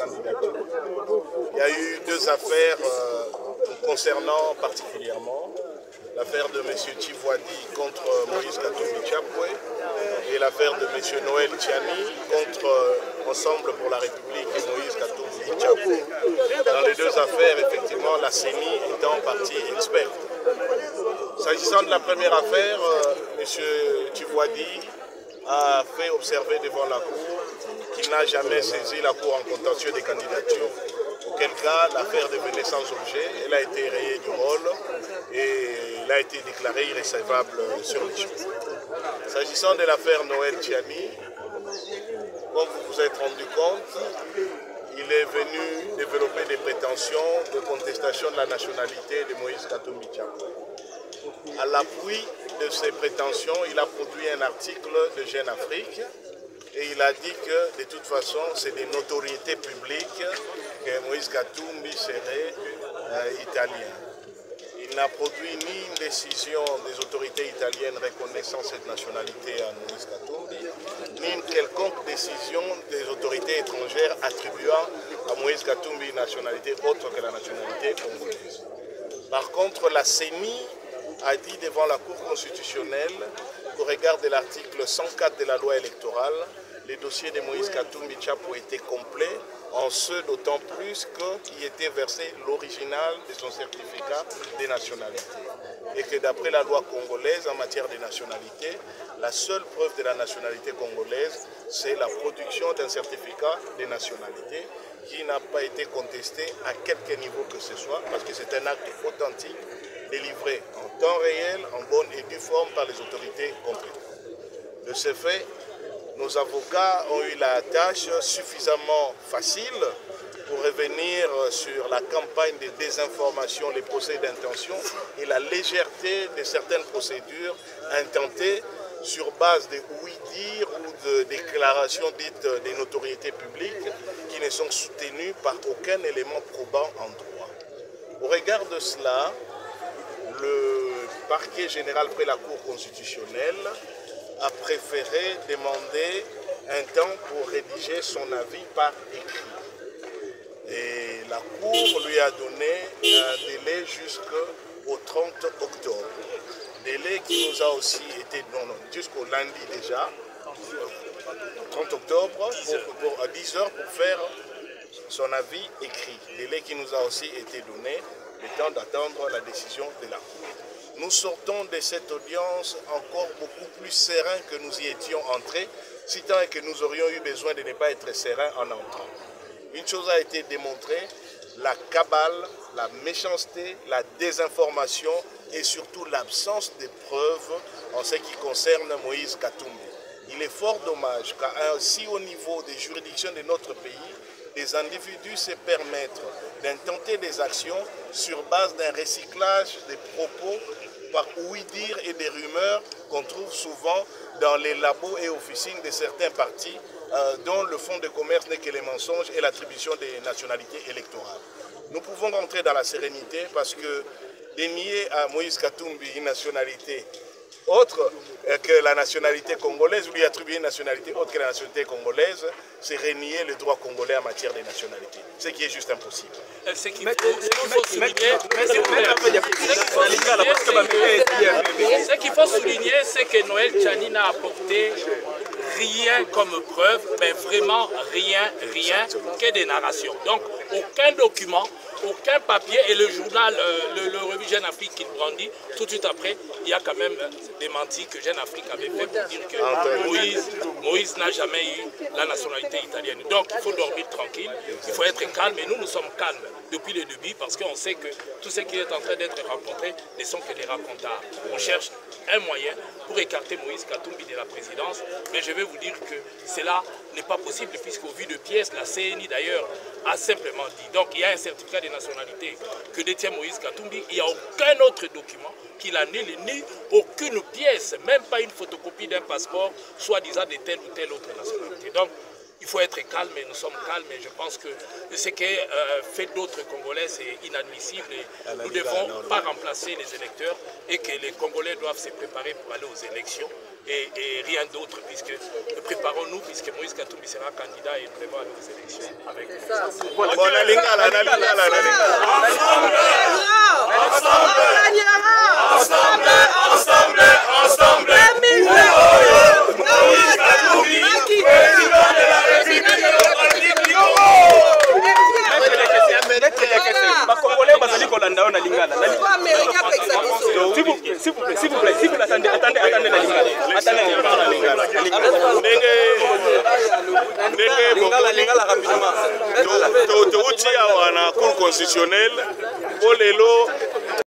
candidature. Il y a eu deux affaires concernant particulièrement l'affaire de M. Tivwadi contre Moïse Katumbi Chapwe et l'affaire de M. Noël Tchani contre Ensemble pour la République et Moïse Katumbi Chapwe. Dans les deux affaires, effectivement, la CENI étant partie experte. S'agissant de la première affaire, M. Tivwadi a fait observer devant la Cour qu'il n'a jamais saisi la Cour en contentieux des candidatures. Auquel cas, l'affaire devenait sans objet, elle a été rayée du rôle et elle a été déclarée irrécevable sur les choses. S'agissant de l'affaire Noël Tchani, comme vous vous êtes rendu compte, il est venu développer des prétentions de contestation de la nationalité de Moïse Katumbi Chapwe. À l'appui de ces prétentions, il a produit un article de Jeune Afrique et il a dit que de toute façon, c'est des notoriétés publiques que Moïse Katumbi serait italien. Il n'a produit ni une décision des autorités italiennes reconnaissant cette nationalité à Moïse Katumbi, ni une quelconque décision des autorités étrangères attribuant à Moïse Katumbi une nationalité autre que la nationalité congolaise. Par contre, la CENI a dit devant la Cour constitutionnelle qu'au regard de l'article 104 de la loi électorale, les dossiers de Moïse Katumbi Chapwe étaient complets, en ce d'autant plus qu'il était versé l'original de son certificat de nationalité. Et que d'après la loi congolaise en matière de nationalité, la seule preuve de la nationalité congolaise, c'est la production d'un certificat de nationalité qui n'a pas été contesté à quelque niveau que ce soit, parce que c'est un acte authentique délivré en temps réel, en bonne et due forme par les autorités compétentes. De ce fait, nos avocats ont eu la tâche suffisamment facile pour revenir sur la campagne de désinformation, les procès d'intention et la légèreté de certaines procédures intentées sur base de oui-dire ou de déclarations dites des notoriétés publiques qui ne sont soutenues par aucun élément probant en droit. Au regard de cela, le parquet général près la Cour constitutionnelle a préféré demander un temps pour rédiger son avis par écrit. Et la Cour lui a donné un délai jusqu'au 30 octobre. Délai qui nous a aussi été donné jusqu'au lundi déjà, 30 octobre, à 10 heures pour faire son avis écrit. Délai qui nous a aussi été donné, le temps d'attendre la décision de la Cour. Nous sortons de cette audience encore beaucoup plus sereins que nous y étions entrés, si tant est que nous aurions eu besoin de ne pas être sereins en entrant. Une chose a été démontrée, la cabale, la méchanceté, la désinformation et surtout l'absence de preuves en ce qui concerne Moïse Katumbi. Il est fort dommage qu'à un si haut niveau des juridictions de notre pays, des individus se permettent d'intenter des actions sur base d'un recyclage des propos par ouï-dire et des rumeurs qu'on trouve souvent dans les labos et officines de certains partis dont le fonds de commerce n'est que les mensonges et l'attribution des nationalités électorales. Nous pouvons rentrer dans la sérénité parce que dénier à Moïse Katumbi une nationalité autre que la nationalité congolaise, ou lui attribuer une nationalité autre que la nationalité congolaise, c'est renier le droit congolais en matière de nationalité, ce qui est juste impossible. Ce qu'il faut souligner, c'est que Noël Tchani n'a apporté rien comme preuve, mais vraiment rien que des narrations. Donc aucun document, aucun papier, et le journal, le revue Jeune Afrique qu'il brandit, tout de suite après, il y a quand même des mentis que Jeune Afrique avait fait pour dire que Moïse n'a jamais eu la nationalité italienne. Donc il faut dormir tranquille, il faut être calme, et nous sommes calmes depuis le début parce qu'on sait que tout ce qui est en train d'être raconté ne sont que des racontards. On cherche un moyen pour écarter Moïse Katumbi de la présidence, mais je vais vous dire que cela n'est pas possible puisqu'au vu de pièces, la CENI d'ailleurs a simplement dit. Donc il y a un certificat de nationalité que détient Moïse Katumbi, il n'y a aucun autre document qu'il annule, ni aucune pièce, même pas une photocopie d'un passeport, soi-disant de telle ou telle autre nationalité. Donc il faut être calme, et nous sommes calmes, et je pense que ce qui est fait d'autres Congolais, c'est inadmissible, et nous ne devons pas remplacer les électeurs, et que les Congolais doivent se préparer pour aller aux élections. et rien d'autre, puisque préparons-nous, puisque Moïse Katumbi sera candidat et vraiment à nos élections. Avec S'il vous plaît, attendez la Lingala. Cour constitutionnelle.